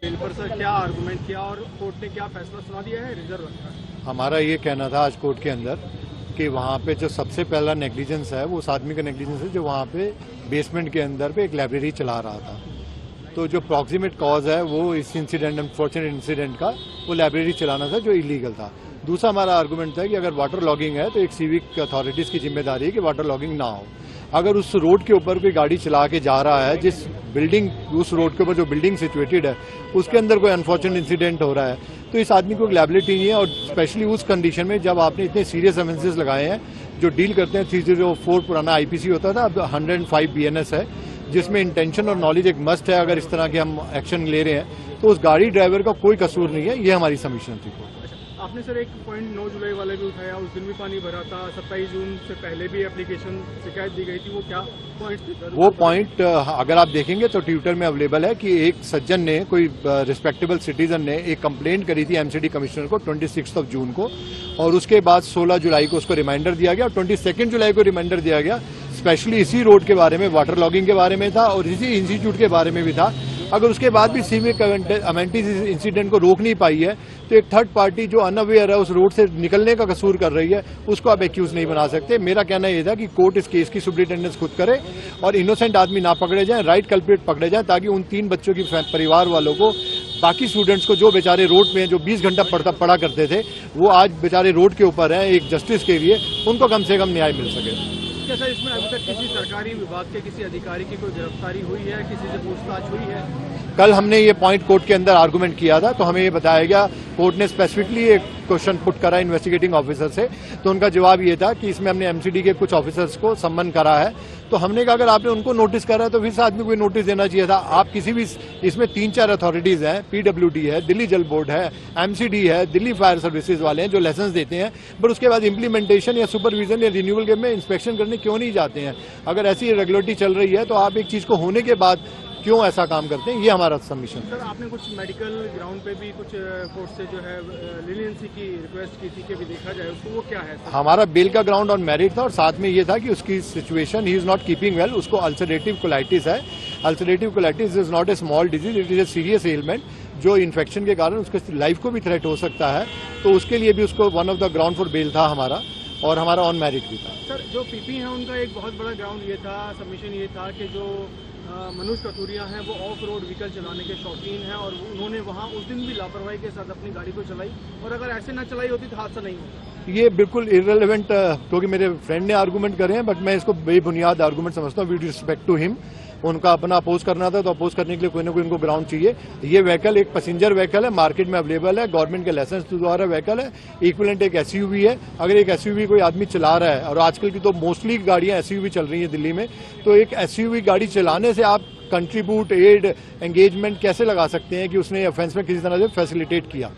Bill पर sir क्या argument किया और कोर्ट ने क्या फैसला सुना दिया है? रिजर्व रखा है। हमारा ये कहना था आज कोर्ट के अंदर कि वहाँ पे जो सबसे पहला नेग्लिजेंस है वो उस आदमी का नेग्लिजेंस है जो वहाँ पे बेसमेंट के अंदर पे एक लाइब्रेरी चला रहा था। तो जो प्रॉक्सिमेट कॉज है वो इस इंसिडेंट, अनफॉर्चुनेट इंसिडेंट का, वो लाइब्रेरी चलाना था जो इलीगल था। दूसरा हमारा आर्गुमेंट था कि अगर वाटर लॉगिंग है तो एक सिविक अथॉरिटीज की जिम्मेदारी है कि वाटर लॉगिंग ना हो। अगर उस रोड के ऊपर कोई गाड़ी चला के जा रहा है, जिस बिल्डिंग, उस रोड के ऊपर जो बिल्डिंग सिचुएटेड है उसके अंदर कोई अनफॉर्चुनेट इंसिडेंट हो रहा है, तो इस आदमी को लायबिलिटी नहीं है। और स्पेशली उस कंडीशन में जब आपने इतने सीरियस ऑफेंसेस लगाए हैं जो डील करते हैं 304 पुराना आईपीसी होता था, अब 105 बीएनएस है, जिसमें इंटेंशन और नॉलेज एक मस्ट है। अगर इस तरह के हम एक्शन ले रहे हैं तो उस गाड़ी ड्राइवर का कोई कसूर नहीं है। ये हमारी सबमिशन थी। आपने सर एक पॉइंट 9 जुलाई वाले भी उठाया, उस दिन भी पानी भरा था, 27 जून से पहले भी एप्लीकेशन शिकायत दी गई थी, वो क्या पॉइंट थे? वो पॉइंट अगर आप देखेंगे तो ट्विटर में अवेलेबल है कि एक सज्जन ने, कोई रिस्पेक्टेबल सिटीजन ने एक कंप्लेंट करी थी एमसीडी कमिश्नर को 26 जून को, और उसके बाद 16 जुलाई को उसको रिमाइंडर दिया गया और 22 जुलाई को रिमाइंडर दिया गया। स्पेशली इसी रोड के बारे में, वाटर लॉगिंग के बारे में था और इसी इंस्टीट्यूट के बारे में भी था। अगर उसके बाद भी सिविक अमेनिटीज इस इंसिडेंट को रोक नहीं पाई है तो एक थर्ड पार्टी जो अनअवेयर है, उस रोड से निकलने का कसूर कर रही है, उसको आप एक्यूज नहीं बना सकते। मेरा कहना यह था कि कोर्ट इस केस की सुपरिटेंडेंस खुद करे और इनोसेंट आदमी ना पकड़े जाएं, राइट कल्प्रिट पकड़े जाएं, ताकि उन 3 बच्चों की परिवार वालों को, बाकी स्टूडेंट्स को जो बेचारे रोड में जो 20 घंटा पढ़ा करते थे, वो आज बेचारे रोड के ऊपर हैं एक जस्टिस के लिए, उनको कम से कम न्याय मिल सके। क्या सर इसमें अभी तक किसी सरकारी विभाग के किसी अधिकारी की कोई गिरफ्तारी हुई है, किसी से पूछताछ हुई है? कल हमने ये पॉइंट कोर्ट के अंदर आर्गुमेंट किया था, तो हमें ये बताया गया, कोर्ट ने स्पेसिफिकली एक क्वेश्चन पुट करा इन्वेस्टिगेटिंग ऑफिसर से, तो उनका जवाब ये था कि इसमें हमने एमसीडी के कुछ ऑफिसर्स को सम्मन करा है। तो हमने कहा अगर आपने उनको नोटिस करा है तो इस आदमी को नोटिस देना चाहिए था। आप किसी भी, इसमें 3-4 अथॉरिटीज हैं, पीडब्ल्यूडी है, दिल्ली जल बोर्ड है, एमसीडी है, दिल्ली फायर सर्विसेज वाले हैं जो लाइसेंस देते हैं, बट उसके बाद इंप्लीमेंटेशन या सुपरविजन या रिन्यूअल के में इंस्पेक्शन करने क्यों नहीं जाते हैं? अगर ऐसी रेगुलेटरी चल रही है तो आप एक चीज को होने के बाद क्यों ऐसा काम करते हैं? ये हमारा सबमिशन। सर आपने कुछ मेडिकल ग्राउंड पे भी कुछ कोर्ट से जो है लीनियंसी की रिक्वेस्ट की थी कि भी देखा जाए उसको, वो क्या है सर? हमारा बेल का ग्राउंड ऑन मेरिट था और साथ में ये था कि उसकी situation, he is not keeping well, उसको अल्सरेटिव कोलाइटिस है। Ulcerative colitis is not a small disease, it is a serious element जो इन्फेक्शन के कारण उसके लाइफ को भी थ्रेट हो सकता है। तो उसके लिए भी उसको one of the ground for bail था हमारा, और हमारा ऑन मेरिट भी था। सर जो पीपी है उनका एक बहुत बड़ा ग्राउंड ये था, सबमिशन ये था कि जो मनोज कथूरिया हैं वो ऑफ रोड व्हीकल चलाने के शौकीन हैं और उन्होंने वहां उस दिन भी लापरवाही के साथ अपनी गाड़ी को चलाई, और अगर ऐसे ना चलाई होती तो हादसा नहीं होता। ये बिल्कुल इररिलेवेंट, क्योंकि मेरे फ्रेंड ने आर्गुमेंट करे हैं, बट मैं इसको बेबुनियाद आर्गुमेंट समझता हूँ। विद रिस्पेक्ट टू हिम, उनका अपना अपोज करना था तो अपोज करने के लिए कोई ना कोई उनको ग्राउंड चाहिए। ये व्हीकल एक पैसेंजर व्हीकल है, मार्केट में अवेलेबल है, गवर्नमेंट के लाइसेंस द्वारा व्हीकल है, इक्विवेलेंट एक एसयूवी है। अगर एक एसयूवी कोई आदमी चला रहा है, और आजकल की तो मोस्टली गाड़ियां एसयूवी चल रही है दिल्ली में, तो एक एसयूवी गाड़ी चलाने से आप कंट्रीब्यूट, एड, एंगेजमेंट कैसे लगा सकते हैं कि उसने ऑफेंस में किसी तरह से फैसिलिटेट किया?